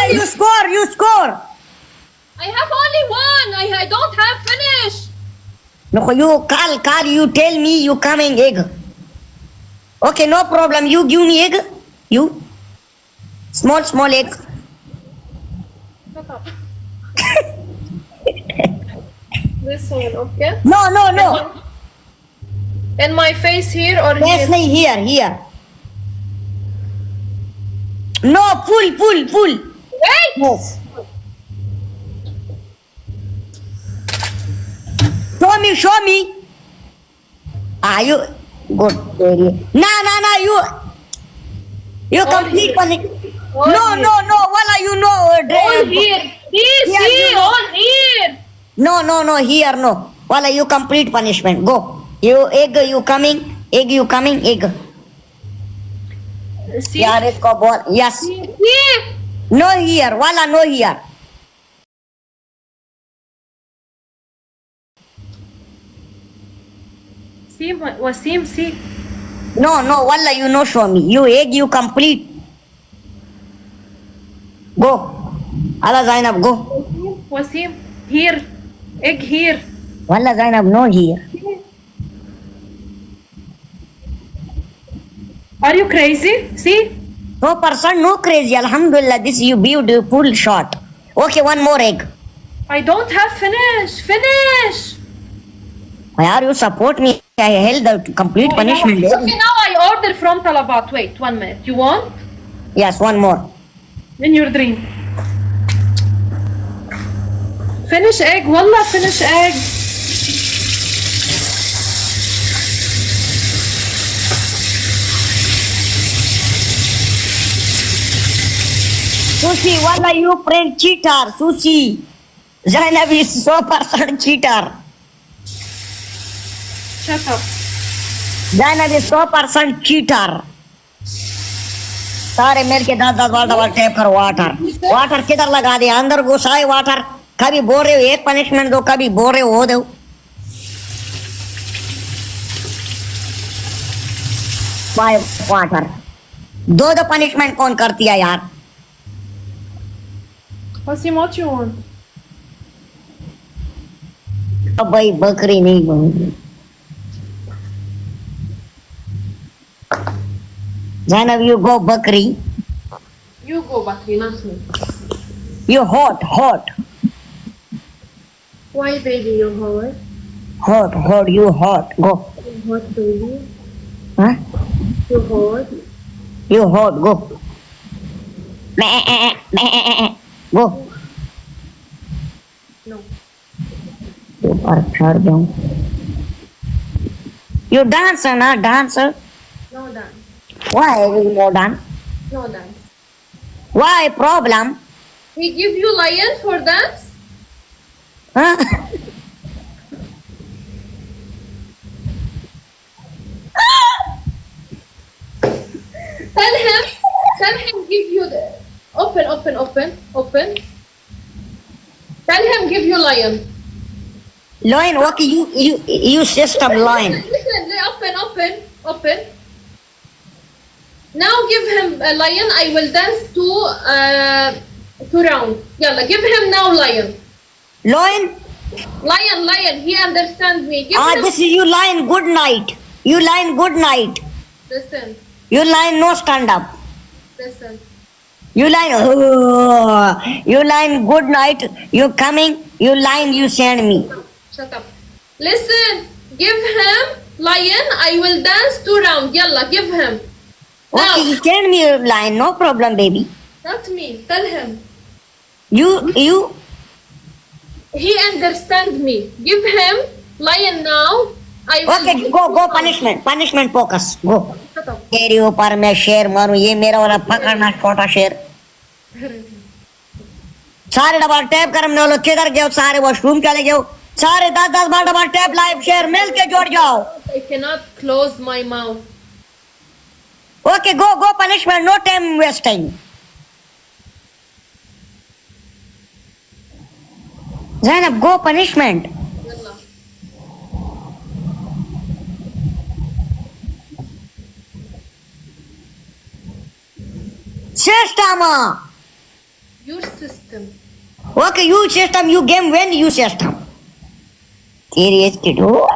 Okay, you score. You score. I have only one. I don't have finish. No, you call. You tell me you coming egg. Okay, no problem. You give me egg. You small egg. Shut up. This one, okay? No. In my face here or Yes, here? here. No, full. Wait! Yes. Show me. You good. No. You All complete here. panic. All No. here. Wala, you know. All here. See, all here. No. Here, no. Wala, you complete punishment. Go. You coming. Egg. See? यार इसको बोल. Yes. See? No here. Wala, no here. See, Wasim, see. No. Wala, you no show me. You egg, you complete. Go. Ala Zainab, go. Wasim, here. Egg here. Wala Zainab, no here. Are you crazy? See? 2% no crazy. Alhamdulillah, this you beautiful shot. Okay, one more egg. I don't have finish. Why are you support me? I held the complete punishment. Okay, now I order from Talabat. Wait, 1 minute. You want? Yes, one more. In your dream. Finish egg. Wallah, finish egg. Sushi, wala you friend cheater. Sushi. Zainab is 100% cheater. Shut up. Zainab is 100% cheater. सारे मिल के 10 बार tap करो water किधर लगा दे अंदर घुसाए water कभी बोल रहे हो एक पनिशमेंट दो कभी बोल रहे हो दो वाटर दो पनिशमेंट कौन करती है यार Wasim, what you want? अब भाई बकरी नहीं बनूंगी Zainab, you go Bakri. You go, Bakri, not me. You hot. Why, baby, you hot? Hot, you hot. Go. You hot, baby. Huh? You hot. You hot, go. Go. No. You are third down. You dancer, not dancer. No dance. Why you no dance? No dance. Why problem? He give you lion for dance? Huh? Tell him give you the open. Tell him give you lion. Lion, okay, you system lion. Listen, open. Now give him a lion. I will dance two rounds. Yalla, give him now lion. Lion? Lion. He understand me. Give him. This is you lion good night. You lion good night. Listen. You lion no stand up. Listen. You line good night. You coming. You line you send me. Shut up. Listen. Give him lion. I will dance 2 rounds. Yalla, give him. Now. Okay, you send me a line. No problem, baby. Not me. Tell him. You. He understand me. Give him lion now. I will. Okay, go punishment focus. Go. Shut up. तेरे ऊपर मैं शेर मारूं ये मेरा वाला पकड़ना छोटा शेर सारे डबल टैप कर हमने लोग किधर गए सारे वॉशरूम चले गए सारे 10 बार डबल टैप लाइव शेयर मिल के जोड़ जाओ I cannot close my mouth. Okay, go punishment, no time wasting. Zainab, go punishment. Yalla. Sistama. Your system. Okay, you system, you game when you system. Serious kid. Oh.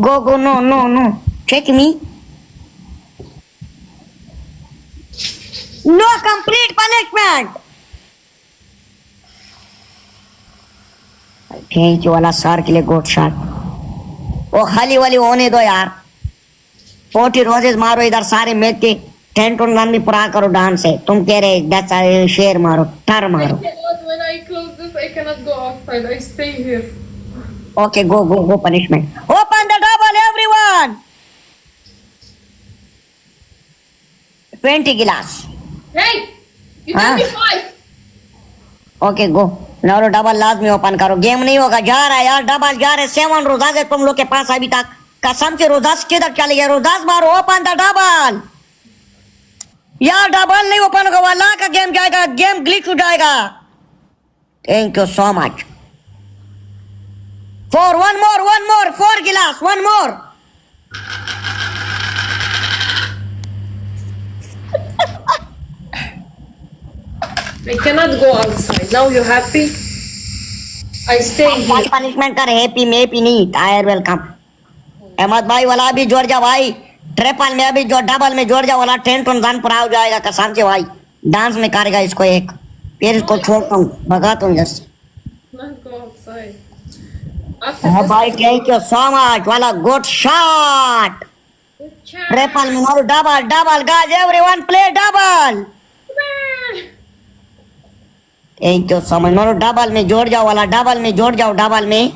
Go, no. Check me. No complete punishment. Thank you वाला sir के लिए good shot. वो खाली वाली होने दो यार. 40 roses मारो इधर सारे मैच के 10 to 1 में पूरा करो डांस है. तुम कह रहे 10 शेर मारो, टर I मारो. cannot, when I close this, I cannot go outside. I stay here. Okay, go punishment. Open the double everyone. 20 glass. Hey! You Huh? gave me 5! Okay go. ना डबल लाजमी ओपन करो. गेम नहीं होगा. जा रहा है यार डबल जा रहे. 7 रोजाज है तुम लोग के पास अभी तक. कसम से रोजाज किधर चले गए. रोजाज मारो. Open the double. यार डबल नहीं ओपन होगा. वाला का गेम जाएगा. गेम ग्लिच हो जाएगा. Thank you so much. Four one more 4 गिलास. 1 more. I cannot go outside. Now you happy? I stay here. Punishment कर. हैप्पी में हैप्पी नहीं. टायर वेलकम. अहमद भाई वाला अभी जोड़ जा भाई. ट्रिपल में अभी जो डबल में जोड़ जा वाला 10 to 1 पूरा हो जाएगा. कसम से भाई डांस में करेगा इसको एक. फिर इसको छोड़ता हूँ. भगाता हूँ जैसे. Not go outside. After हाँ this, भाई थैंक यू सो मच वाला good shot. good chat. Triple में मारो. Double guys everyone play double. Thank you so much. मारो डबल में जोड़ जाओ वाला. डबल में जोड़ जाओ. डबल में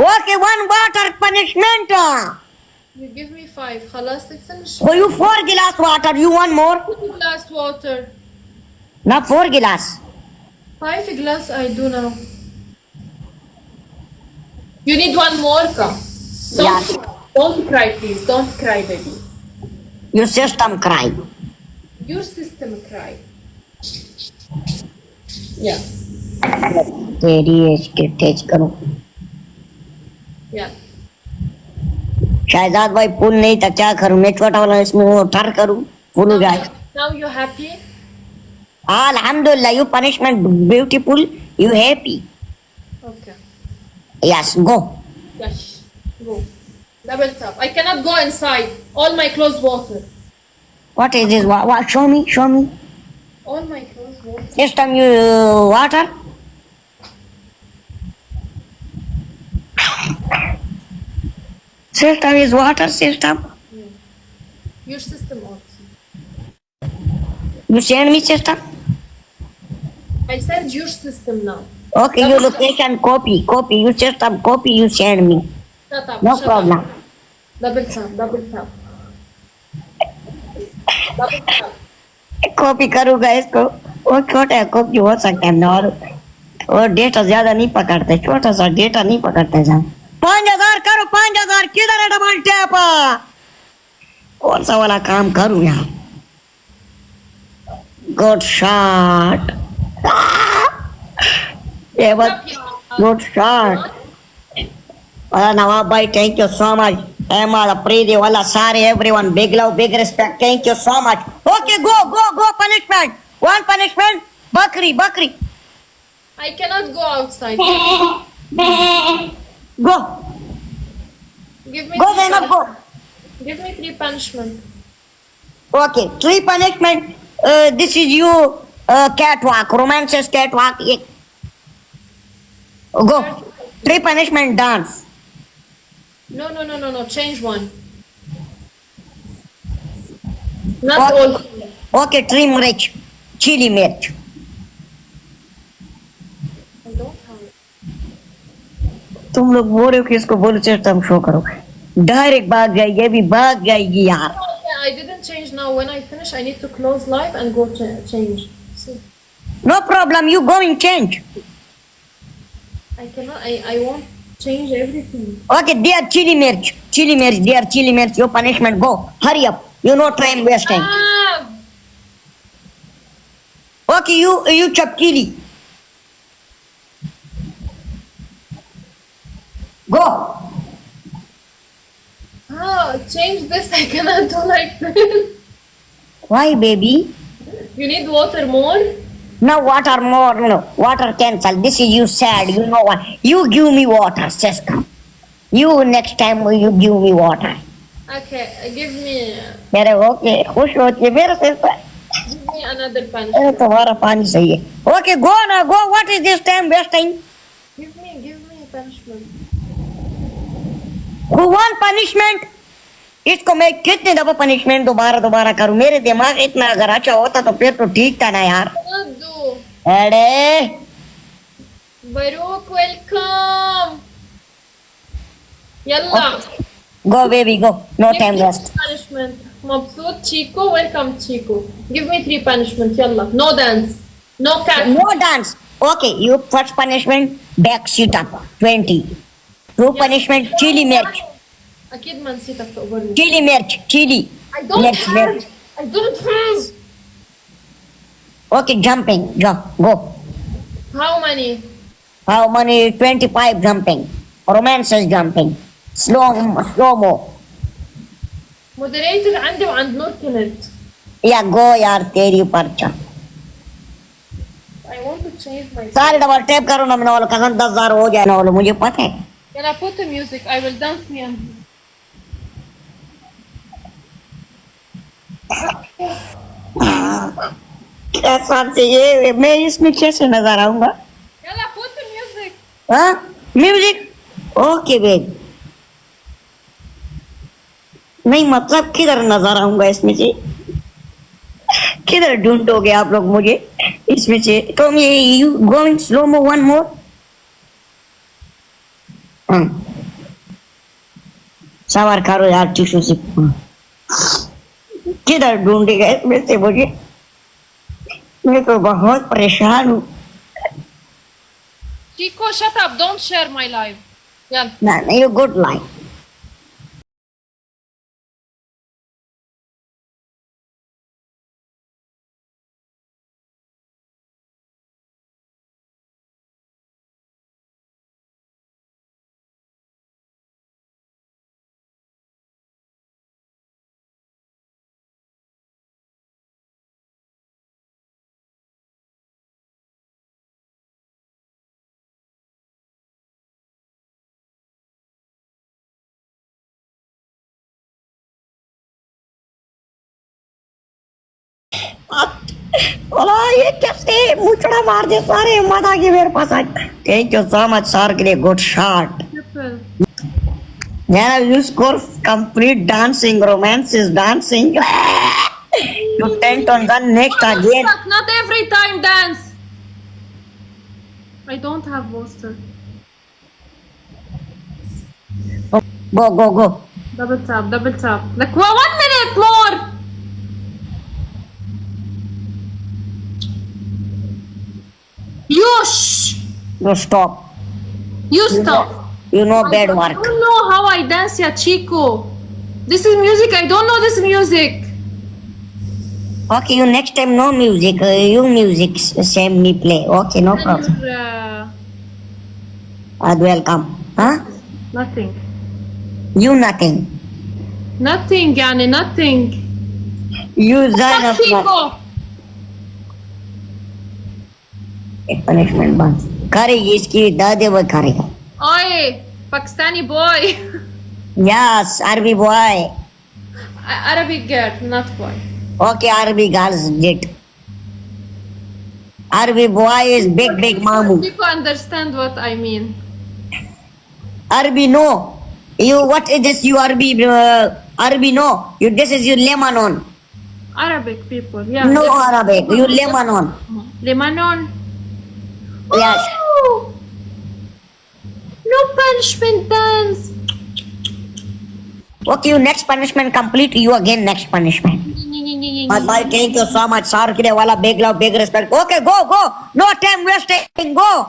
okay. 1 water punishment. You give me 5. خلاص finish. For you 4 glass water. You want more? 2 glass water. Not 4 glass. 5 glass I do now. You need one more cup. Yeah. Don't cry, please. Don't cry, baby. Your system cry. Your system cry. Yeah. तेरी इसके तेज करो. Yeah. Shahzad भाई पुल नहीं था क्या करूं. मैं छोटा वाला इसमें वो टर करूं. पुल हो जाए. Now you happy? Alhamdulillah, you punishment beautiful. You happy? Okay. Yes, go. Yes. Go. Double tap. I cannot go inside. All my clothes water. What is this? What? Show me. All my clothes water. System you water. System is water system. Your system also. You send me system. I send your system now. Okay, your location copy. You system copy. You send me. Shut up. No shut problem. Up. Double tap. Double tap. Double tap. Copy करूंगा इसको. वो छोटा है copy हो सकता है. और वो डेटा ज्यादा नहीं पकड़ते. छोटा सा डेटा नहीं पकड़ते. जहाँ 5000 करो. 5000 किधर है डबल टैप. कौन सा वाला काम करूं यार. Good shot. ये बस गुड शॉट. नवाब भाई thank you so much. Ahmed Preeti वाला सारे everyone big love big respect. Thank you so much. Okay go punishment. 1 punishment. बकरी. I cannot go outside. Go. Give me. Go three Zainab go. Give me 3 punishment. Okay, 3 punishment. This is you catwalk. Romances catwalk. Go. 3 punishment dance. No. Change one. Not Okay. all. Okay, trim rich. Chili mirch. I don't have it. तुम लोग बोल रहे हो कि इसको बोलो system show करो. Direct भाग जाएगी. अभी भाग जाएगी यार. Okay, I didn't change now. When I finish, I need to close live and go change. See, No problem. You go and change. I cannot. I won't change everything. Okay, dear chili mirch. Dear chili mirch. Your punishment. Go. Hurry up. You no time wasting. Ah! Okay, you chop chili. change this. I cannot do like this. Why, baby? You need water more? No water more. No water cancel. This is you sad. You know what? You give me water, sister. You next time you give me water. Okay, give me मेरे okay खुश होती है मेरे से give me another punch. अरे तुम्हारा पानी सही है ओके गो ना go what is this time waste time Give me a punishment. Who want punishment इसको मैं कितने दफा पनिशमेंट दोबारा करूं मेरे दिमाग इतना अगर अच्छा होता तो फिर तो ठीक था ना यार Cannot do. अरे Baruch, welcome. Yalla. Go baby go no Give time me waste punishment. Mabsoot, Chico, welcome Chico. Give me 3 punishments. Yalla. No dance. No cat. No dance okay you first punishment back seat up 20 to punishment chilli मिर्च أكيد ما نسيتك تقبرني. Chilli मिर्च chilli I don't मिर्च have. मिर्च I don't have. Okay jumping go How many? How many? 25 jumping. Romance is jumping. Slow mo. Moderator عندي وعند نور كنت. Yeah, go यार तेरी पर्चा. I want to change my. सारे double tap करो ना मैंने वाला कसम 10,000 हो जाए ना वाला मुझे पता है. Can I put the music? I will dance me and. कैसा चाहिए मैं इसमें कैसे नजर आऊंगा? Yalla, put the music. हाँ म्यूजिक ओके बेब नहीं मतलब किधर नजर आऊंगा इसमें से किधर ढूंढोगे आप लोग मुझे इसमें से तो ये you going slow mo one more सवार करो यार टिश्यू से किधर ढूंढेगा इसमें से मुझे मैं तो बहुत परेशान हूँ Chico, shut up. Don't share my live. Yalla. ना नहीं गुड लाइफ ये कैसे मुचड़ा मार दे सारे मत आगे मेरे पास आ thank you so much sir के लिए good shot Triple. Yeah, you score complete dancing, romance is dancing. You tent on the next again. But not every time dance. I don't have poster. Go. Double tap. Like 1 minute more. You shh. No, stop. You stop. You know bad I work. don't know how I dance, ya Chico. This is music. I don't know this music. Okay, you next time no music. You music same me play. Okay, no problem. Welcome. Huh? Nothing. You nothing. Nothing, yani nothing. You sign up. Chico. Punishment बंद करेगी इसकी दादे वो करेगा. Oi, Pakistani boy. Yes, Arabic boy. Arabic girl, not boy. Okay, Arabic girls did. Arabic boy is big mamu. People understand what I mean. Arabic no. You what is this? You Arabic Arabic no. You this is you Lebanon. Arabic people, yeah. No Arabic. You Lebanon. Lebanon. Yes. Oh! No punishment dance. Okay, you next punishment complete. You again next punishment. But bye, thank you so much. Sir, kide wala big love, big respect. Okay, go. No time wasting. Go.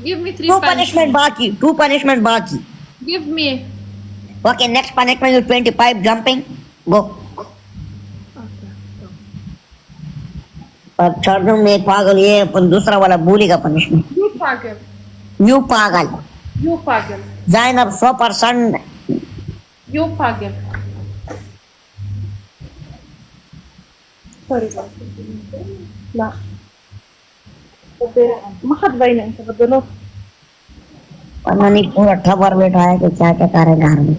Give me 3 Two punishment baki. Two punishment baki. Give me. Okay, next punishment you 25 jumping. Go. पर चढ़ने में एक पागल ये अपन दूसरा वाला भूलेगा punishment. You pagal. You पागल. You pagal. Zainab 100%. You pagal. سوري بقى. لا ما حد باينه انت بدله. पता नहीं पूरा ठबर बैठा है कि क्या क्या करे घर में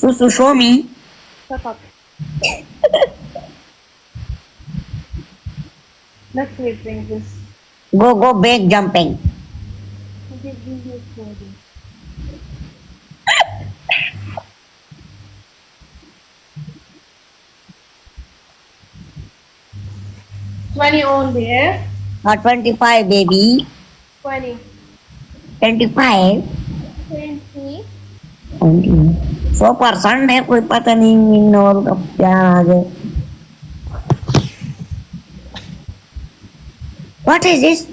सुसु show me Shut up. Let me bring this. go back jumping Okay, bring this for you. $20 only, eh? 25 baby 20. 25 20. 100% है कोई पता नहीं इन और का क्या आगे What is this?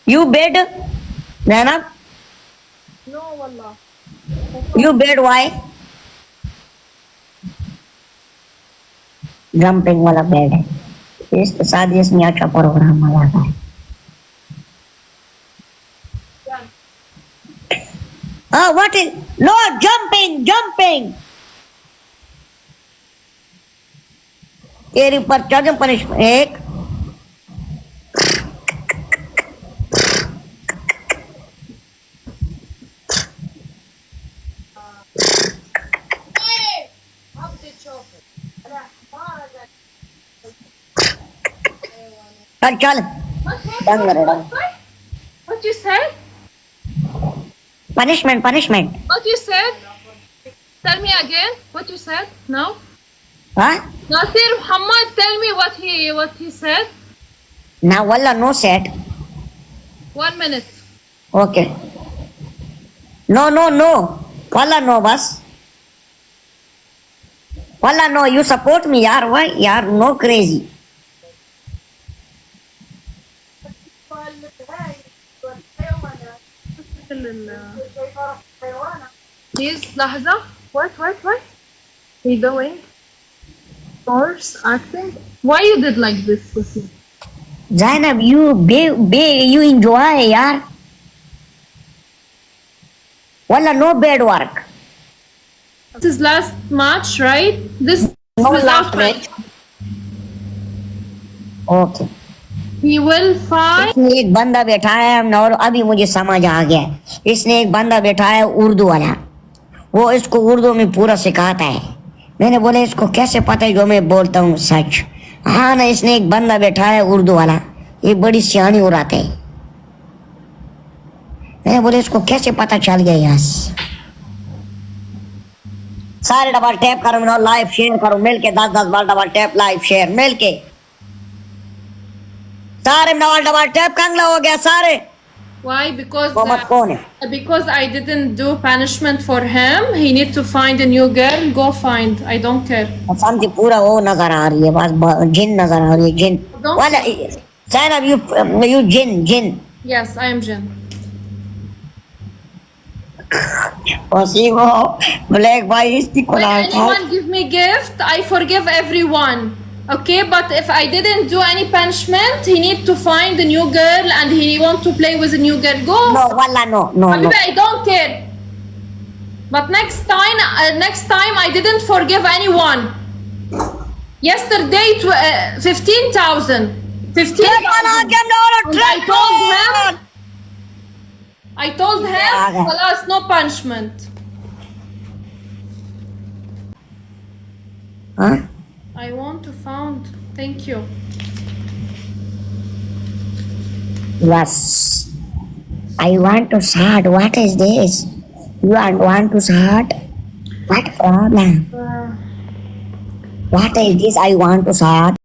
You bed? Zainab? No, wallah. You bed why? Jumping वाला bed है इसके साथ इसमें अच्छा प्रोग्राम लगा है what is no jumping तेरे ऊपर चढ़ पनिशमेंट एक चल डंग रे डंग What you said? punishment What you said? Tell me again. What you said? No. huh Nasir Muhammad, tell me what he said. now walla no set 1 minute. okay no walla no bas walla no you support me yaar why yaar no crazy Please, لحظة. What? He doing? Course acting? Why you did like this, Pussy? Zainab you you enjoy yaar walla no bad work This is last match, right? This no without last match okay He will fight. इसने एक बंदा बैठा है और अभी मुझे समझ आ गया इसने एक बंदा बैठा है उर्दू वाला वो इसको उर्दू में पूरा सिखाता है मैंने बोला इसको कैसे पता है जो मैं बोलता हूँ सच हाँ ना इसने एक बंदा बैठा है उर्दू वाला ये बड़ी सियानी उड़ाते है मैंने बोला इसको कैसे पता चल गया यहाँ सारे डबल टैप करो ना लाइव शेयर करो मिल के 10 बार डबल टैप लाइव शेयर मिल के सारे डबल टैप कंगला हो गया सारे Why? Because मोहम्मद कौन है because I didn't do punishment for him. He need to find a new girl. Go find. I don't care. समझे पूरा वो नजर आ रही है बस जिन नजर आ रही है जिन Don't- वाला Zainab you Jin Yes, I am Jin. उसी को ब्लैक भाई इसकी When खुला anyone give me gift, I forgive everyone. Okay, but if I didn't do any punishment, he need to find a new girl and he want to play with a new girl. Go. no walla no Habibi, I don't care. But next time I didn't forgive anyone. Yesterday, 15,000. 15,000. I told him, Yeah. خلاص, no punishment. huh I want to found. Thank you. yes I want to start what is this you want to start what problem what is this I want to start